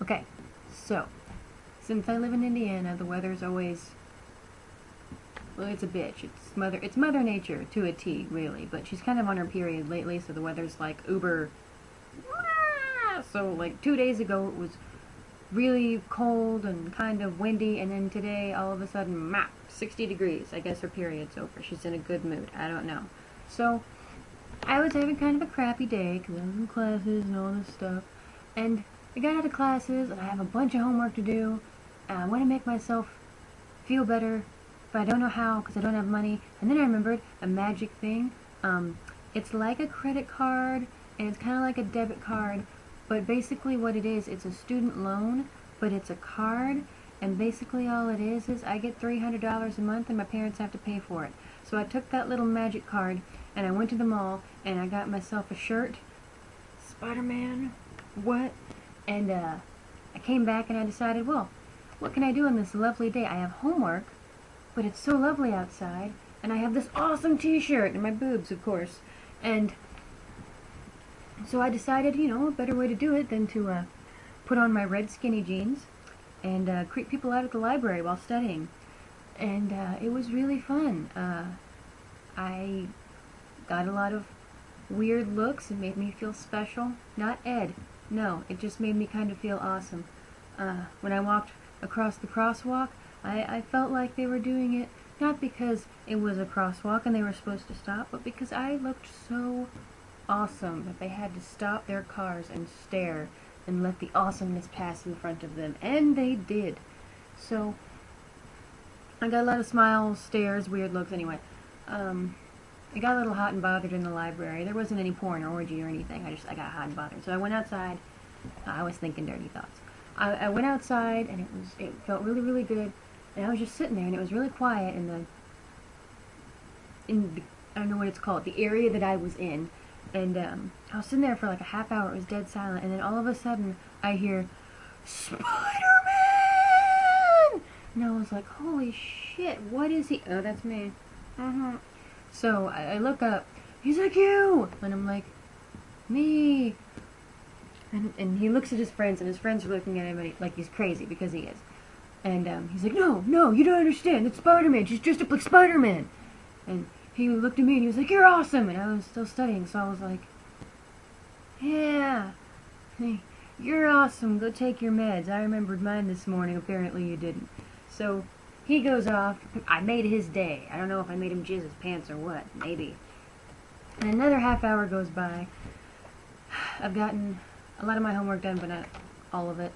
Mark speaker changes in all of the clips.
Speaker 1: Okay, so, since I live in Indiana, the weather's always, well, it's a bitch. It's Mother Nature to a T, really. But she's kind of on her period lately, so the weather's like uber. So, like 2 days ago, it was really cold and kind of windy, and then today, all of a sudden, 60 degrees. I guess her period's over. She's in a good mood. I don't know. So, I was having kind of a crappy day because I was in classes and all this stuff. And I got out of classes, and I have a bunch of homework to do, and I want to make myself feel better, but I don't know how because I don't have money. And then I remembered a magic thing. It's like a credit card, and it's kind of like a debit card, but basically what it is, it's a student loan, but it's a card, and basically all it is I get $300 a month, and my parents have to pay for it. So I took that little magic card, and I went to the mall, and I got myself a shirt. Spider-Man? What? And I came back, and I decided, well, what can I do on this lovely day? I have homework, but it's so lovely outside, and I have this awesome t-shirt, and my boobs, of course. And so I decided, a better way to do it than to put on my red skinny jeans and creep people out at the library while studying. And it was really fun. I got a lot of weird looks. It made me feel special. Not Ed. No, it just made me kind of feel awesome. When I walked across the crosswalk, I felt like they were doing it not because it was a crosswalk and they were supposed to stop, but because I looked so awesome that they had to stop their cars and stare and let the awesomeness pass in front of them. And they did. So, I got a lot of smiles, stares, weird looks. Anyway, I got a little hot and bothered in the library. There wasn't any porn or orgy or anything. I got hot and bothered. So I went outside. I was thinking dirty thoughts. I went outside, and it felt really, really good. And I was just sitting there, and it was really quiet in the I don't know what it's called, the area that I was in. And I was sitting there for like a half hour. It was dead silent. And then all of a sudden, I hear, Spider-Man! And I was like, holy shit, what is he? Oh, that's me. So I look up. He's like, you! And I'm like, me! And he looks at his friends, and his friends are looking at him like he's crazy, because he is. And he's like, no, you don't understand. It's Spider-Man. She's dressed up like Spider-Man. And he looked at me, and he was like, you're awesome! And I was still studying, so I was like, yeah. Hey, you're awesome. Go take your meds. I remembered mine this morning. Apparently you didn't. So he goes off. I made his day. I don't know if I made him jizz his pants or what. Maybe. And another half hour goes by. I've gotten a lot of my homework done, but not all of it,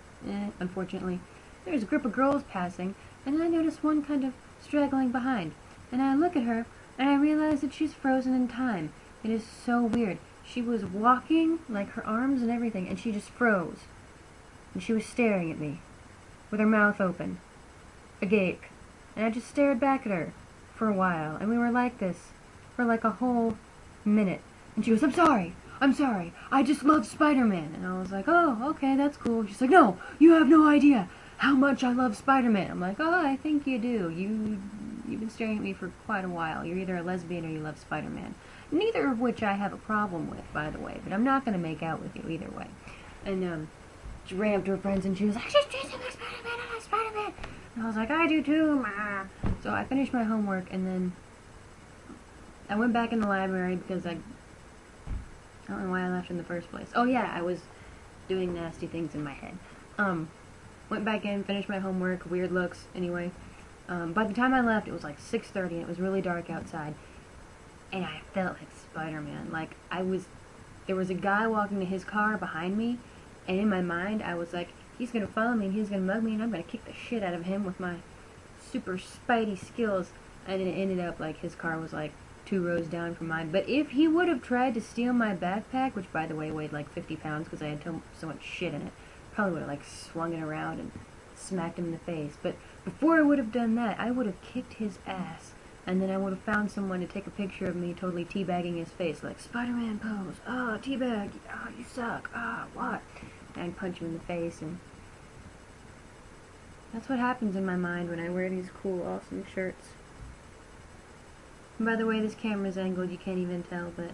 Speaker 1: unfortunately. There's a group of girls passing, and I notice one kind of straggling behind. And I look at her, and I realize that she's frozen in time. It is so weird. She was walking, like her arms and everything, and she just froze. And she was staring at me, with her mouth open, agape. And I just stared back at her for a while, and we were like this for like a whole minute. And she goes, I'm sorry, I just love Spider-Man. And I was like, oh, okay, that's cool. She's like, no, you have no idea how much I love Spider-Man. I'm like, oh, I think you do. You've been staring at me for quite a while. You're either a lesbian or you love Spider-Man. Neither of which I have a problem with, by the way. But I'm not going to make out with you either way. And she ran up to her friends and she was like, she's dressed like Spider-Man, I love Spider-Man. And I was like, I do too, ma. So I finished my homework, and then I went back in the library because I don't know why I left in the first place. Oh yeah, I was doing nasty things in my head. Went back in, finished my homework, weird looks, anyway. By the time I left, it was like 6:30, and it was really dark outside. And I felt like Spider-Man. Like, there was a guy walking to his car behind me, and in my mind, I was like, he's gonna follow me, and he's gonna mug me, and I'm gonna kick the shit out of him with my super spidey skills. And it ended up like his car was like 2 rows down from mine. But if he would have tried to steal my backpack, which by the way weighed like 50 pounds because I had so much shit in it, probably would have like swung it around and smacked him in the face. But before I would have done that, I would have kicked his ass, and then I would have found someone to take a picture of me totally teabagging his face, like Spider-Man pose. Oh, teabag. Oh, you suck. Ah, oh, what? And I'd punch him in the face, and that's what happens in my mind when I wear these cool, awesome shirts. And by the way, this camera's angled, you can't even tell, but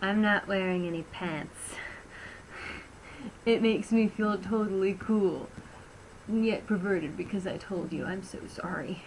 Speaker 1: I'm not wearing any pants. It makes me feel totally cool. And yet perverted because I told you. I'm so sorry.